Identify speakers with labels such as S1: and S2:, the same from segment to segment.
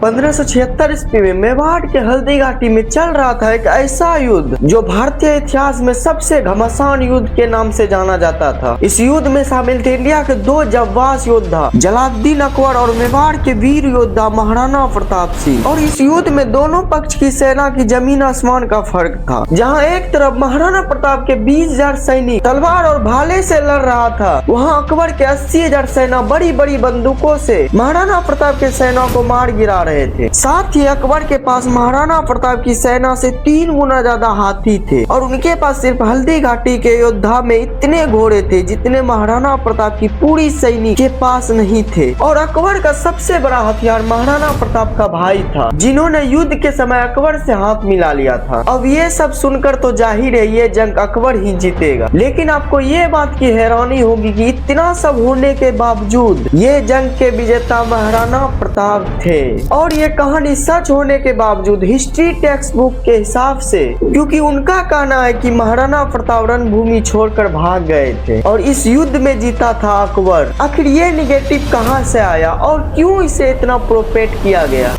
S1: 1576 ईस्वी में मेवाड़ के हल्दी घाटी में चल रहा था एक ऐसा युद्ध जो भारतीय इतिहास में सबसे घमासान युद्ध के नाम से जाना जाता था। इस युद्ध में शामिल थे इंडिया के दो जांबाज योद्धा जलालुद्दीन अकबर और मेवाड़ के वीर योद्धा महाराणा प्रताप सिंह। और इस युद्ध में दोनों पक्ष की सेना की जमीन आसमान का फर्क था। जहाँ एक तरफ महाराणा प्रताप के 20,000 सैनिक तलवार और भाले से लड़ रहा था, वहाँ अकबर के 80,000 सेना बड़ी बड़ी बंदूकों से महाराणा प्रताप के सेना को मार गिरा रहे थे। साथ ही अकबर के पास महाराणा प्रताप की सेना से 3 गुना ज्यादा हाथी थे और उनके पास सिर्फ हल्दी घाटी के योद्धा में इतने घोड़े थे जितने महाराणा प्रताप की पूरी सैनिक के पास नहीं थे। और अकबर का सबसे बड़ा हथियार महाराणा प्रताप का भाई था, जिन्होंने युद्ध के समय अकबर से हाथ मिला लिया था। अब ये सब सुनकर तो जाहिर है ये जंग अकबर ही जीतेगा, लेकिन आपको ये बात की हैरानी होगी कि इतना सब होने के बावजूद ये जंग के विजेता महाराणा प्रताप थे। और ये कहानी सच होने के बावजूद हिस्ट्री टेक्स्ट बुक के हिसाब से, क्योंकि उनका कहना है कि महाराणा प्रताप रणभूमि छोड़कर भाग गए थे और इस युद्ध में जीता था अकबर। आखिर ये निगेटिव कहां से आया और क्यों इसे इतना प्रोपेट किया गया?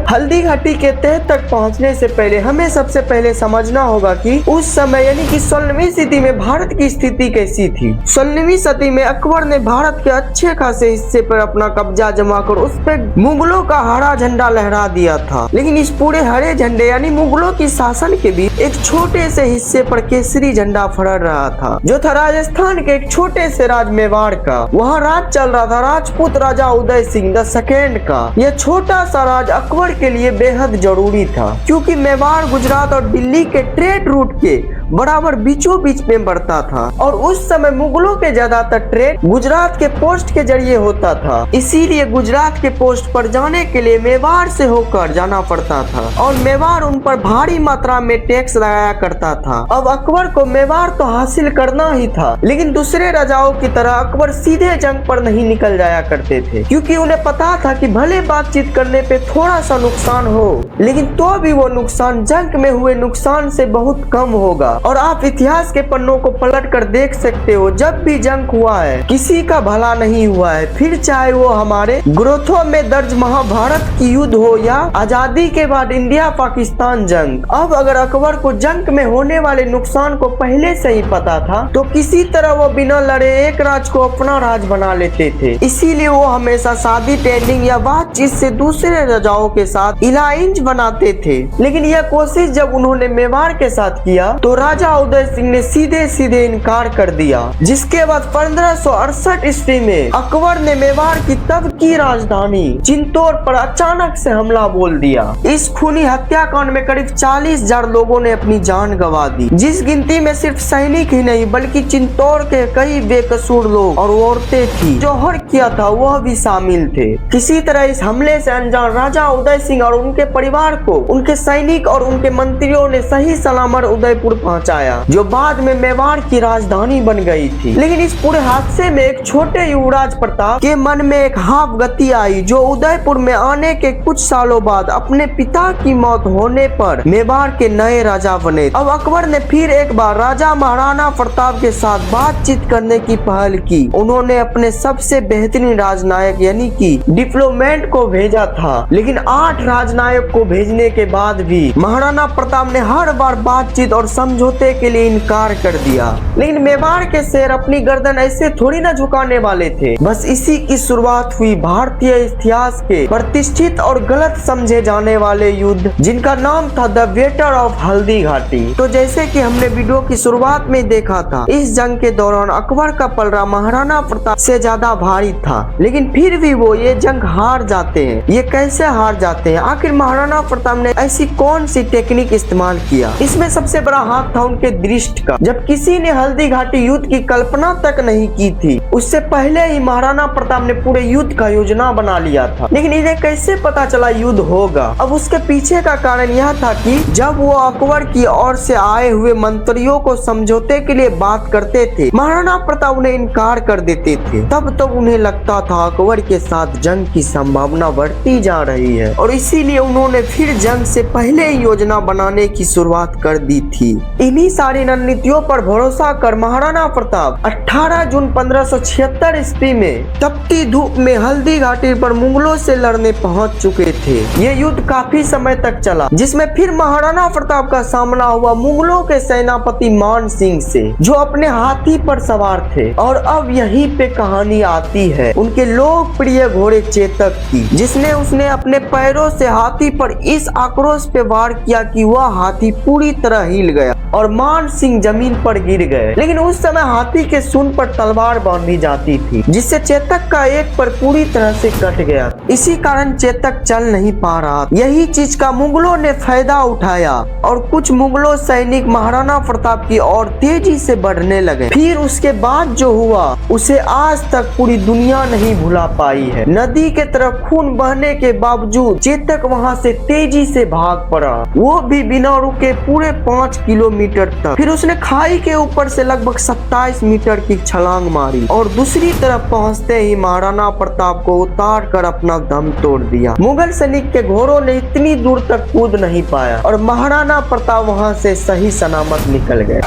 S1: हल्दी घाटी के तह तक पहुंचने से पहले हमें सबसे पहले समझना होगा कि उस समय यानी कि 16वीं सदी में भारत की स्थिति कैसी थी। 16वीं सदी में अकबर ने भारत के अच्छे खासे हिस्से पर अपना कब्जा जमा कर उस पर मुगलों का हरा झंडा लहरा दिया था। लेकिन इस पूरे हरे झंडे यानी मुगलों की शासन के बीच एक छोटे से हिस्से पर केसरी झंडा फहर रहा था, जो था राजस्थान के एक छोटे से राज मेवाड़ का। वहाँ राज चल रहा था राजपूत राजा उदय सिंह द सेकेंड का। यह छोटा सा राज अकबर के लिए बेहद जरूरी था, क्योंकि मेवाड़ गुजरात और दिल्ली के ट्रेड रूट के बराबर बीचों बीच में बढ़ता था और उस समय मुगलों के ज्यादातर ट्रेड गुजरात के पोस्ट के जरिए होता था। इसीलिए गुजरात के पोस्ट पर जाने के लिए मेवाड़ से होकर जाना पड़ता था और मेवाड़ उन पर भारी मात्रा में टैक्स लगाया करता था। अब अकबर को मेवाड़ तो हासिल करना ही था, लेकिन दूसरे राजाओं की तरह अकबर सीधे जंग पर नहीं निकल जाया करते थे, क्योंकि उन्हें पता था कि भले बातचीत करने पे थोड़ा सा नुकसान हो, लेकिन तो भी वो नुकसान जंग में हुए नुकसान से बहुत कम होगा। और आप इतिहास के पन्नों को पलट कर देख सकते हो, जब भी जंग हुआ है किसी का भला नहीं हुआ है, फिर चाहे वो हमारे ग्रंथों में दर्ज महाभारत की युद्ध हो या आजादी के बाद इंडिया पाकिस्तान जंग। अब अगर अकबर को जंग में होने वाले नुकसान को पहले से ही पता था तो किसी तरह वो बिना लड़े एक राज को अपना राज बना लेते थे। इसीलिए वो हमेशा शादी टेंडिंग या बातचीत से दूसरे राजाओं के साथ अलायंस बनाते थे। लेकिन यह कोशिश जब उन्होंने मेवाड़ के साथ किया तो राजा उदय सिंह ने सीधे सीधे इनकार कर दिया, जिसके बाद 1568 ईस्वी में अकबर ने मेवाड़ की तब की राजधानी चित्तौड़ पर अचानक से हमला बोल दिया। इस खूनी हत्याकांड में करीब 40,000 लोगों ने अपनी जान गंवा दी, जिस गिनती में सिर्फ सैनिक ही नहीं बल्कि चित्तौड़ के कई बेकसूर लोग और औरतें थी जो हर किया था वह भी शामिल थे। किसी तरह इस हमले से अनजान राजा उदय सिंह और उनके परिवार को उनके सैनिक और उनके मंत्रियों ने सही सलामत उदयपुर पहुंचाया, जो बाद में मेवाड़ की राजधानी बन गई थी। लेकिन इस पूरे हादसे में एक छोटे युवराज प्रताप के मन में एक हाफ गति आई, जो उदयपुर में आने के कुछ सालों बाद अपने पिता की मौत होने पर मेवाड़ के नए राजा बने। अब अकबर ने फिर एक बार राजा महाराणा प्रताप के साथ बातचीत करने की पहल की। उन्होंने अपने सबसे बेहतरीन राजनायक यानी कि डिप्लोमेट को भेजा था, लेकिन 8 राजनायक को भेजने के बाद भी महाराणा प्रताप ने हर बार बातचीत और समझौते के लिए इनकार कर दिया। लेकिन मेवाड़ के शेर अपनी गर्दन ऐसे थोड़ी ना झुकाने वाले थे। बस इसी की शुरुआत हुई भारतीय इतिहास के प्रतिष्ठित और गलत समझे जाने वाले युद्ध, जिनका नाम था the battle of Haldi Ghati. तो जैसे कि हमने वीडियो की शुरुआत में देखा था, इस जंग के दौरान अकबर का पलड़ा महाराणा प्रताप से ज्यादा भारी था, लेकिन फिर भी वो ये जंग हार जाते हैं। ये कैसे हार जाते हैं? आखिर महाराणा प्रताप ने ऐसी कौन सी टेक्निक इस्तेमाल किया? इसमें सबसे बड़ा हाथ था उनके दृष्टि का। जब किसी ने हल्दी घाटी युद्ध की कल्पना तक नहीं की थी, उससे पहले ही महाराणा प्रताप ने पूरे युद्ध का योजना बना लिया था। लेकिन इन्हें कैसे पता चला युद्ध होगा? अब उसके पीछे का कारण यह था कि जब वो अकबर की ओर से आए हुए मंत्रियों को समझौते के लिए बात करते थे, महाराणा प्रताप उन्हें इनकार कर देते थे। तब उन्हें लगता था अकबर के साथ जंग की संभावना बढ़ती जा रही है और इसीलिए उन्होंने फिर जंग से पहले ही योजना बनाने की शुरुआत कर दी थी। इन्हीं सारी रणनीतियों पर भरोसा कर महाराणा प्रताप 18 जून 1576 ईस्वी में तपती धूप में हल्दी घाटी पर मुगलों से लड़ने पहुंच चुके थे। ये युद्ध काफी समय तक चला, जिसमें फिर महाराणा प्रताप का सामना हुआ मुगलों के सेनापति मान सिंह से, जो अपने हाथी पर सवार थे। और अब यहीं पे कहानी आती है उनके लोकप्रिय घोड़े चेतक की, जिसने उसने अपने पैरों से हाथी पर इस आक्रोश पे वार किया कि वह हाथी पूरी तरह हिल गया और मान सिंह जमीन पर गिर गए। लेकिन उस समय हाथी के सूंड पर तलवार बांधी जाती थी, जिससे चेतक का एक पर पूरी तरह से कट गया। इसी कारण चेतक चल नहीं पा रहा। यही चीज का मुगलों ने फायदा उठाया और कुछ मुगलों सैनिक महाराणा प्रताप की ओर तेजी से बढ़ने लगे। फिर उसके बाद जो हुआ उसे आज तक पूरी दुनिया नहीं भुला पाई है। नदी के तरफ खून बहने के बावजूद चेतक वहां से तेजी से भाग पड़ा, वो भी बिना रुके पूरे 5 किलोमीटर तक। फिर उसने खाई के ऊपर से लगभग 27 मीटर की छलांग मारी और दूसरी तरफ पहुंचते ही महाराणा प्रताप को उतार कर अपना दम तोड़ दिया। मुगल सैनिक के घोड़ों ने इतनी दूर तक कूद नहीं पाया और महाराणा प्रताप वहां से सही सलामत निकल गए।